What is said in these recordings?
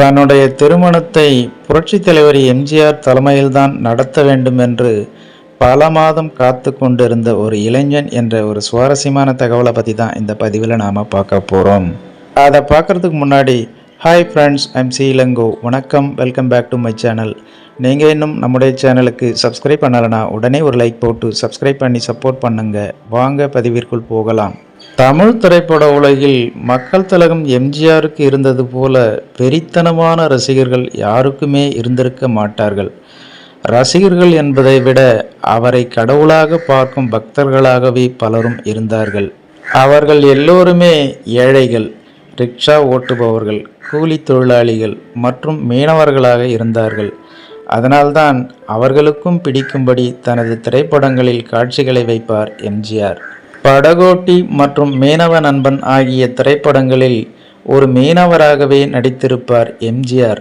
தன்னுடைய திருமணத்தை புரட்சித் தலைவர் எம்ஜிஆர் தலைமையில்தான் நடத்த வேண்டும் என்று பல மாதம் காத்து கொண்டிருந்த ஒரு இளைஞன் என்ற ஒரு சுவாரஸ்யமான தகவலை பற்றி தான் இந்த பதிவில் நாம் பார்க்க போகிறோம். அதை பார்க்குறதுக்கு முன்னாடி hi friends, I'm C Elango. வணக்கம், welcome back to my channel. நீங்கள் இன்னும் நம்முடைய சேனலுக்கு சப்ஸ்கிரைப் பண்ணலைன்னா உடனே ஒரு லைக் போட்டு சப்ஸ்கிரைப் பண்ணி சப்போர்ட் பண்ணுங்கள். வாங்க பதிவிற்குள் போகலாம். தமிழ் திரைப்பட உலகில் மக்கள் திலகம் எம்ஜிஆருக்கு இருந்தது போல வெறித்தனமான ரசிகர்கள் யாருக்குமே இருந்திருக்க மாட்டார்கள். ரசிகர்கள் என்பதை விட அவரை கடவுளாக பார்க்கும் பக்தர்களாகவே பலரும் இருந்தார்கள். அவர்கள் எல்லோருமே ஏழைகள், ரிக்ஷா ஓட்டுபவர்கள், கூலி தொழிலாளிகள் மற்றும் மீனவர்களாக இருந்தார்கள். அதனால்தான் அவர்களுக்கும் பிடிக்கும்படி தனது திரைப்படங்களில் காட்சிகளை வைப்பார் எம்ஜிஆர். படகோட்டி மற்றும் மீனவ நண்பன் ஆகிய திரைப்படங்களில் ஒரு மீனவராகவே நடித்திருப்பார் எம்ஜிஆர்.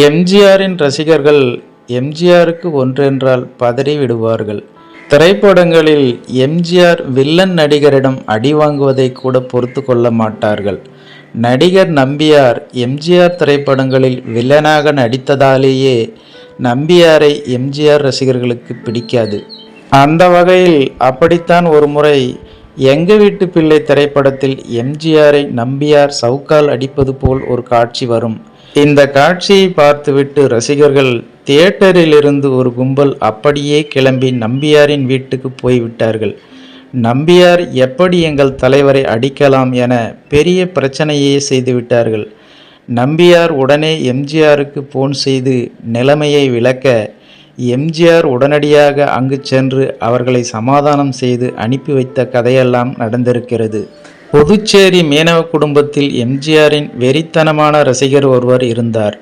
எம்ஜிஆரின் ரசிகர்கள் எம்ஜிஆருக்கு ஒன்றென்றால் பதறி விடுவார்கள். திரைப்படங்களில் எம்ஜிஆர் வில்லன் நடிகரிடம் அடி வாங்குவதை கூட பொறுத்து கொள்ள மாட்டார்கள். நடிகர் நம்பியார் எம்ஜிஆர் திரைப்படங்களில் வில்லனாக நடித்ததாலேயே நம்பியாரை எம்ஜிஆர் ரசிகர்களுக்கு பிடிக்காது. அந்த வகையில் அப்படித்தான் ஒரு முறை எங்க வீட்டு பிள்ளை திரைப்படத்தில் எம்ஜிஆரை நம்பியார் சவுக்கால் அடிப்பது போல் ஒரு காட்சி வரும். இந்த காட்சியை பார்த்துவிட்டு ரசிகர்கள் தியேட்டரில் இருந்து ஒரு கும்பல் அப்படியே கிளம்பி நம்பியாரின் வீட்டுக்கு போய்விட்டார்கள். நம்பியார் எப்படி எங்கள் தலைவரை அடிக்கலாம் என பெரிய பிரச்சனையே செய்துவிட்டார்கள். நம்பியார் உடனே எம்ஜிஆருக்கு போன் செய்து நிலைமையை விளக்க எம்ஜிஆர் உடனடியாக அங்கு சென்று அவர்களை சமாதானம் செய்து அனுப்பி வைத்த கதையெல்லாம் நடந்திருக்கிறது. புதுச்சேரி மீனவ குடும்பத்தில் எம்ஜிஆரின் வெறித்தனமான ரசிகர் ஒருவர் இருந்தார்.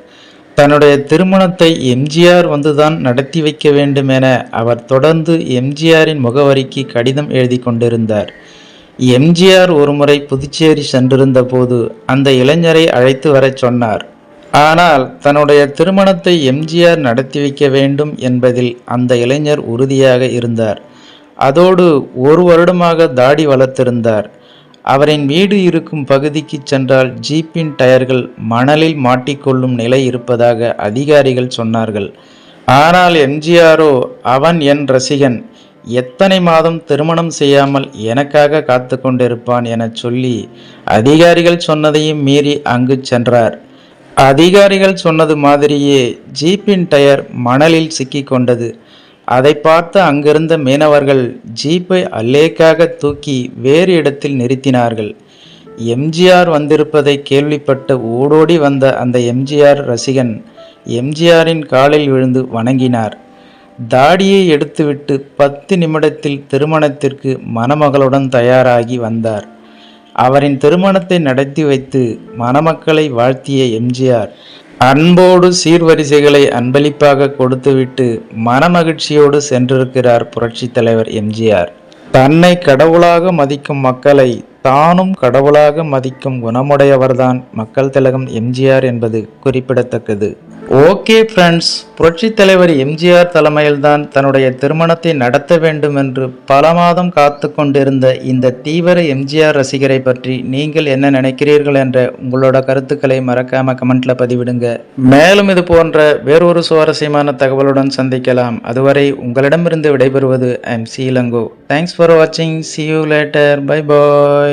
தன்னுடைய திருமணத்தை எம்ஜிஆர் வந்துதான் நடத்தி வைக்க வேண்டும் என அவர் தொடர்ந்து எம்ஜிஆரின் முகவரிக்கு கடிதம் எழுதி கொண்டிருந்தார். எம்ஜிஆர் ஒருமுறை புதுச்சேரி சென்றிருந்த போது அந்த இளைஞரை அழைத்து வரச் சொன்னார். ஆனால் தன்னுடைய திருமணத்தை எம்ஜிஆர் நடத்தி வைக்க வேண்டும் என்பதில் அந்த இளைஞர் உறுதியாக இருந்தார். அதோடு ஒரு வருடமாக தாடி வளர்த்திருந்தார். அவரின் வீடு இருக்கும் பகுதிக்கு சென்றால் ஜீப்பின் டயர்கள் மணலில் மாட்டிக்கொள்ளும் நிலை இருப்பதாக அதிகாரிகள் சொன்னார்கள். ஆனால் எம்ஜிஆரோ அவன் என் ரசிகன், எத்தனை மாதம் திருமணம் செய்யாமல் எனக்காக காத்து கொண்டிருப்பான் என சொல்லி அதிகாரிகள் சொன்னதையும் மீறி அங்கு சென்றார். அதிகாரிகள் சொன்னது மாதிரியே ஜீப்பின் டயர் மணலில் சிக்கி கொண்டது. அதை பார்த்து அங்கிருந்த மீனவர்கள் ஜீப்பை அல்லேக்காக தூக்கி வேறு இடத்தில் நிறுத்தினார்கள். எம்ஜிஆர் வந்திருப்பதை கேள்விப்பட்டு ஓடோடி வந்த அந்த எம்ஜிஆர் ரசிகன் எம்ஜிஆரின் காலில் விழுந்து வணங்கினார். தாடியை எடுத்துவிட்டு 10 நிமிடத்தில் திருமணத்திற்கு மணமகளுடன் தயாராகி வந்தார். அவரின் திருமணத்தை நடத்தி வைத்து மணமக்களை வாழ்த்திய எம்ஜிஆர் அன்போடு சீர்வரிசைகளை அன்பளிப்பாக கொடுத்துவிட்டு மனமகிழ்ச்சியோடு சென்றிருக்கிறார் புரட்சி தலைவர் எம்ஜிஆர். தன்னை கடவுளாக மதிக்கும் மக்களை தானும் கடவுளாக மதிக்கும் குணமுடையவர்தான் மக்கள் திலகம் எம்ஜிஆர் என்பது குறிப்பிடத்தக்கது. ஓகே ஃப்ரெண்ட்ஸ், புரட்சி தலைவர் எம்ஜிஆர் தலைமையில்தான் தன்னுடைய திருமணத்தை நடத்த வேண்டும் என்று பல மாதம் காத்து கொண்டிருந்த இந்த தீவிர எம்ஜிஆர் ரசிகரை பற்றி நீங்கள் என்ன நினைக்கிறீர்கள் என்ற உங்களோட கருத்துக்களை மறக்காம கமெண்ட்ல பதிவிடுங்க. மேலும் இது போன்ற வேறொரு சுவாரஸ்யமான தகவலுடன் சந்திக்கலாம். அதுவரை உங்களிடமிருந்து விடைபெறுவது I'm C Ilango. Thanks for வாட்சிங். See you later. Bye bye.